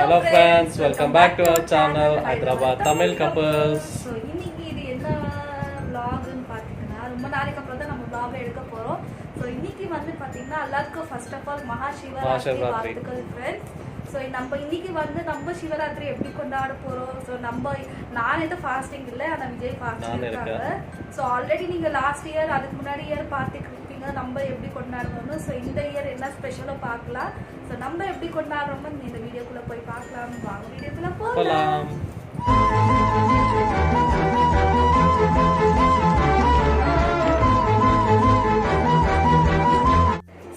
Hello friends, welcome back to our channel Hyderabad Tamil Couples. So இன்னைக்கு இது என்ன vlogனு பாத்தீங்கன்னா ரொம்ப நாளைக்கு அப்புறம் தான் நம்ம vlog எடுக்க போறோம். So இன்னைக்கு வந்து பாத்தீங்கன்னா எல்லாருக்கும் first of all மகா சிவராத்திரி வாழ்த்துக்கள் friends. So நம்ம இன்னைக்கு வந்து நம்ம சிவராத்திரி எப்படி கொண்டாட போறோம். So நான் எந்த ஃபாஸ்டிங் இல்ல ஆனா விஜய் ஃபாஸ்டிங் இருக்காங்க. So ஆல்ரெடி நீங்க லாஸ்ட் இயர் அதுக்கு முன்னாடி இயர் பார்த்துருப்பீங்க நம்ம எப்படி கொண்டாடுறோம்னு. ஸோ இந்த இயர் என்ன ஸ்பெஷலாக பார்க்கலாம். ஸோ நம்ம எப்படி கொண்டாடுறோம்னு இந்த வீடியோக்குள்ளே போய் பார்க்கலாம். வாங்க வீடியோக்குள்ளே போகலாம்.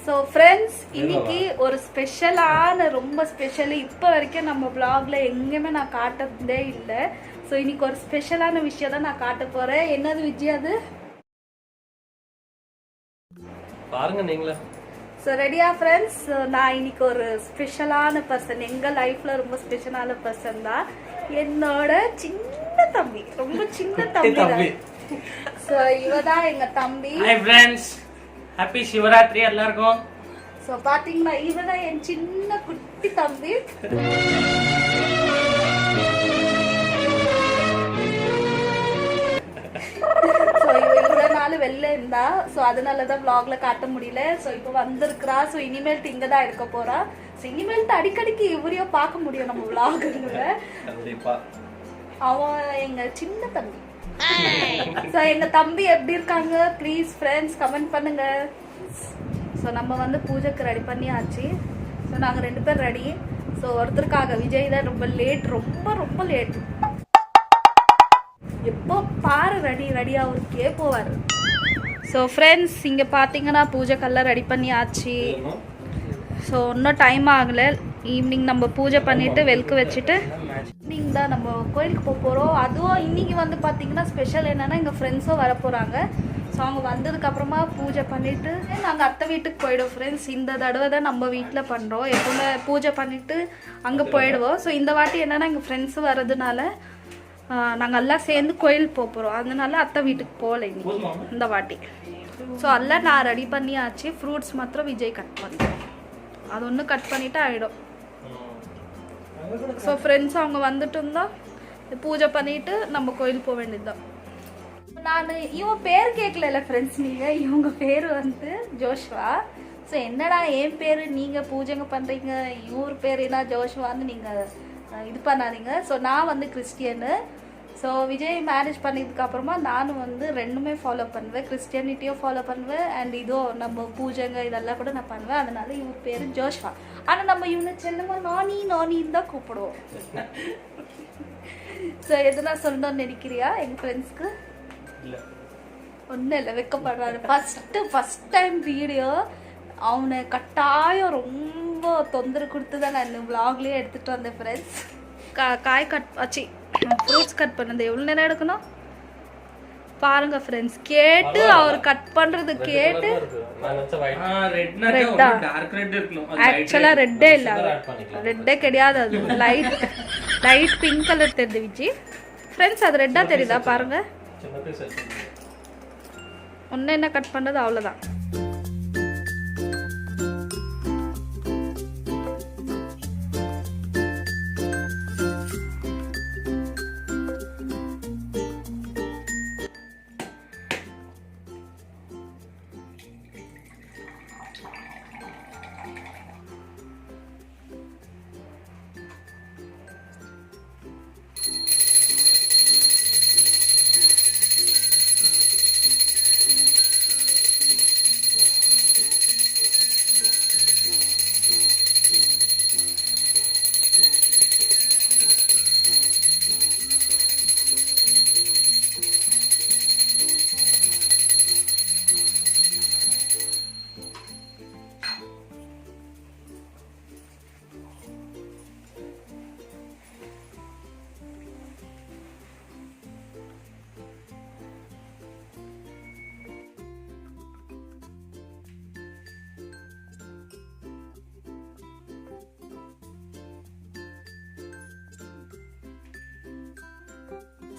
ஸோ ஃப்ரெண்ட்ஸ் இன்னைக்கு ஒரு ஸ்பெஷலான ரொம்ப ஸ்பெஷலு இப்போ வரைக்கும் நம்ம vlogல எங்கேயுமே நான் காட்டுறதே இல்லை. ஸோ இன்னைக்கு ஒரு ஸ்பெஷலான விஷயம் தான் நான் காட்ட போகிறேன். என்னது விஜய் அது பாருங்க நீங்களே. ஸோ ரெடியா ஃப்ரெண்ட்ஸ், நான் இன்னைக்கு ஒரு ஸ்பெஷலான பர்சன், எங்கள் லைஃப்பில் ரொம்ப ஸ்பெஷலான பர்சன் தான் என்னோட சின்ன தம்பி, ரொம்ப சின்ன தம்பி. ஸோ இவ தான் எங்கள் தம்பி. ஹாய் ஃப்ரெண்ட்ஸ், ஹாப்பி சிவராத்திரி எல்லாருக்கும். ஸோ பார்த்தீங்கன்னா இவ தான் என் சின்ன குட்டி தம்பி. வெளில இருந்தா, ஸோ அதனாலதான் vlogல காட்ட முடியல. ஸோ இப்போ வந்திருக்கிறா. ஸோ இனிமேல்ட்டு இங்க தான் இருக்க போறா. ஸோ இனிமேல்ட்டு அடிக்கடிக்கு இவரையோ பார்க்க முடியும் நம்ம vlogல. அவன் எங்க சின்ன தம்பி. ஸோ எங்க தம்பி எப்படி இருக்காங்க ப்ளீஸ் ஃப்ரெண்ட்ஸ் கமெண்ட் பண்ணுங்க. ஸோ நம்ம வந்து பூஜைக்கு ரெடி பண்ணியாச்சு. ஸோ நாங்கள் 2 பேர் ரெடி. ஸோ ஒருத்தருக்காக விஜய் தான் ரொம்ப லேட், ரொம்ப ரொம்ப லேட். எப்போ பாரு ரெடியா அவருக்கே போவார். ஸோ ஃப்ரெண்ட்ஸ் இங்கே பார்த்தீங்கன்னா பூஜைக்கெல்லாம் ரெடி பண்ணியாச்சு. ஸோ இன்னும் டைம் ஆகலை. ஈவினிங் நம்ம பூஜை பண்ணிவிட்டு வெளுக்கு வச்சுட்டு ஈவினிங் தான் நம்ம கோயிலுக்கு போக போகிறோம். அதுவும் இன்றைக்கி வந்து பார்த்தீங்கன்னா ஸ்பெஷல் என்னென்னா எங்கள் ஃப்ரெண்ட்ஸும் வர போகிறாங்க. ஸோ அவங்க வந்ததுக்கப்புறமா பூஜை பண்ணிவிட்டு நாங்கள் அத்தை வீட்டுக்கு போயிடுவோம் ஃப்ரெண்ட்ஸ். இந்த தடவை தான் நம்ம வீட்டில் பண்ணுறோம். எப்பவுமே பூஜை பண்ணிவிட்டு அங்கே போயிடுவோம். ஸோ இந்த வாட்டி என்னென்னா எங்கள் ஃப்ரெண்ட்ஸு வர்றதுனால நாங்கள் எல்லாம் சேர்ந்து கோயில் போகிறோம். அதனால அத்தை வீட்டுக்கு போகல இந்த வாட்டி. ஸோ எல்லாம் நான் ரெடி பண்ணியாச்சு. ஃப்ரூட்ஸ் மாத்திரம் விஜய் கட் பண்ணுறேன். அது ஒன்று கட் பண்ணிவிட்டு ஆகிடும். ஸோ ஃப்ரெண்ட்ஸ் அவங்க வந்துட்டு இருந்தால் பூஜை பண்ணிவிட்டு நம்ம கோயில் போக வேண்டியதுதான். நான் இவன் பேர் கேட்கல ஃப்ரெண்ட்ஸ். நீங்கள் இவங்க பேர் வந்து ஜோஷ்வா. ஸோ என்னடா என் பேர் நீங்கள் பூஜைங்க பண்ணுறீங்க, இவர் பேர் என்ன ஜோஷ்வான்னு நீங்கள் இது பண்ணாதீங்க. ஸோ நான் வந்து கிறிஸ்டியனு. ஸோ விஜய் மேரேஜ் பண்ணதுக்கு அப்புறமா நானும் வந்து ரெண்டுமே ஃபாலோ பண்ணுவேன். கிறிஸ்டியானிட்டியும் ஃபாலோ பண்ணுவேன் அண்ட் இதோ நம்ம பூஜைங்க இதெல்லாம் கூட நான் பண்ணுவேன். அதனால இவர் பேர் ஜோஷ்வா. ஆனால் நம்ம இவனை செல்லமா நானின்னு தான் கூப்பிடுவோம். ஸோ எதுனா சொல்லணும்னு நினைக்கிறியா எங்கள் ஃப்ரெண்ட்ஸ்க்கு? ஒன்றும் இல்லை, வைக்கப்படுறாரு. ஃபஸ்ட் டைம் வீடியோ அவனை கட்டாயம் ரொம்ப தொந்தரவு கொடுத்து தான் நான் இந்த vlogலயே எடுத்துகிட்டு வந்தேன் ஃப்ரெண்ட்ஸ். காய் கட் ஆச்சு, ஃப்ரூட்ஸ் கட் பண்ணது எவ்வளோ நேரம் எடுக்கணும் பாருங்க ஃப்ரெண்ட்ஸ். கேட்டு அவர் கட் பண்ணுறது கேட்டு ஆக்சுவலாக ரெட்டே இல்லை, ரெட்டே கிடையாது, அது லைட் பிங்க் கலர் தெரியுது விஜி ஃப்ரெண்ட்ஸ். அது ரெட்டாக தெரியுதா பாருங்க. ஒன்று என்ன கட் பண்ணுறது அவ்வளோதான்.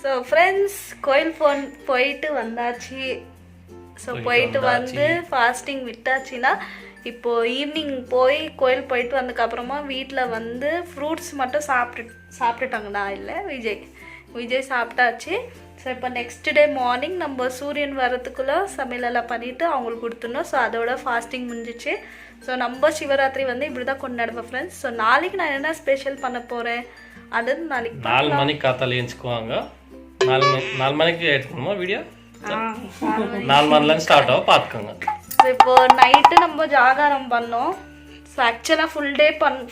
ஸோ ஃப்ரெண்ட்ஸ் கோயில் போயிட்டு வந்தாச்சு. ஸோ போயிட்டு வந்து ஃபாஸ்டிங் விட்டாச்சுன்னா இப்போ ஈவினிங் போய் கோயில் போயிட்டு வந்ததுக்கப்புறமா வீட்டில் வந்து ஃப்ரூட்ஸ் மட்டும் சாப்பிட்டுட்டாங்கண்ணா இல்லை விஜய் சாப்பிட்டாச்சு. ஸோ இப்போ நெக்ஸ்ட் டே மார்னிங் நம்ம சூரியன் வரத்துக்குள்ளே சமையலெல்லாம் பண்ணிவிட்டு அவங்களுக்கு கொடுத்துடணும். ஸோ அதோட ஃபாஸ்டிங் முடிஞ்சிச்சு. ஸோ நம்ம சிவராத்திரி வந்து இப்படி தான் கொண்டாடுவோம் ஃப்ரெண்ட்ஸ். ஸோ நாளைக்கு நான் என்ன ஸ்பெஷல் பண்ண போகிறேன் அது நாளைக்கு 4 மணிக்கு காத்தால எழுந்துக்குவாங்க. 4 மணிக்கு எடுக்கணுமா வீடியோ? 4 மணிலேருந்து ஸ்டார்ட் ஆகும் பார்த்துக்கோங்க. இப்போ நைட்டு நம்ம ஜாகாரம் பண்ணோம். ஸோ ஆக்சுவலாக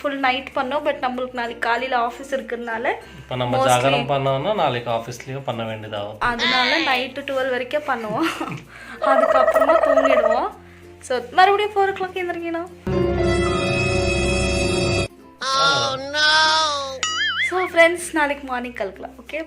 ஃபுல் நைட் பண்ணோம். பட் நம்மளுக்கு நாளைக்கு காலையில் ஆஃபீஸ் இருக்கிறதுனால இப்போ நம்ம ஜாகரம் பண்ணோம்னா நாளைக்கு ஆஃபீஸ்லேயும் பண்ண வேண்டியதாகும். அதனால நைட்டு 12 வரைக்கும் பண்ணுவோம். அதுக்கப்புறமா தூங்கிடுவோம். ஸோ மறுபடியும் 4 o'clock எழுந்திரிக்கணும். ஸோ ஃப்ரெண்ட்ஸ் நாளைக்கு மார்னிங் கலக்கலாம். ஓகே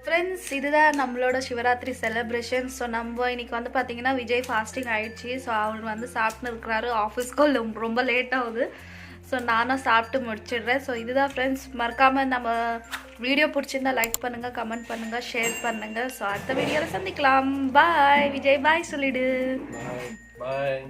ஃப்ரெண்ட்ஸ் இதுதான் நம்மளோட சிவராத்திரி செலிப்ரேஷன். ஸோ நம்ம இன்னைக்கு வந்து பார்த்தீங்கன்னா விஜய் ஃபாஸ்டிங் ஆயிடுச்சு. ஸோ அவர் வந்து சாப்பிட்டு இருக்கிறாரு. ஆஃபீஸ்க்கு ரொம்ப லேட் ஆகுது. ஸோ நானும் சாப்பிட்டு முடிச்சிடுறேன். ஸோ இதுதான் ஃப்ரெண்ட்ஸ். மறக்காமல் நம்ம வீடியோ பிடிச்சிருந்தா லைக் பண்ணுங்கள், கமெண்ட் பண்ணுங்கள், ஷேர் பண்ணுங்கள். ஸோ அடுத்த வீடியோவில் சந்திக்கலாம். பாய் விஜய், பாய் சொல்லிடு. பாய்.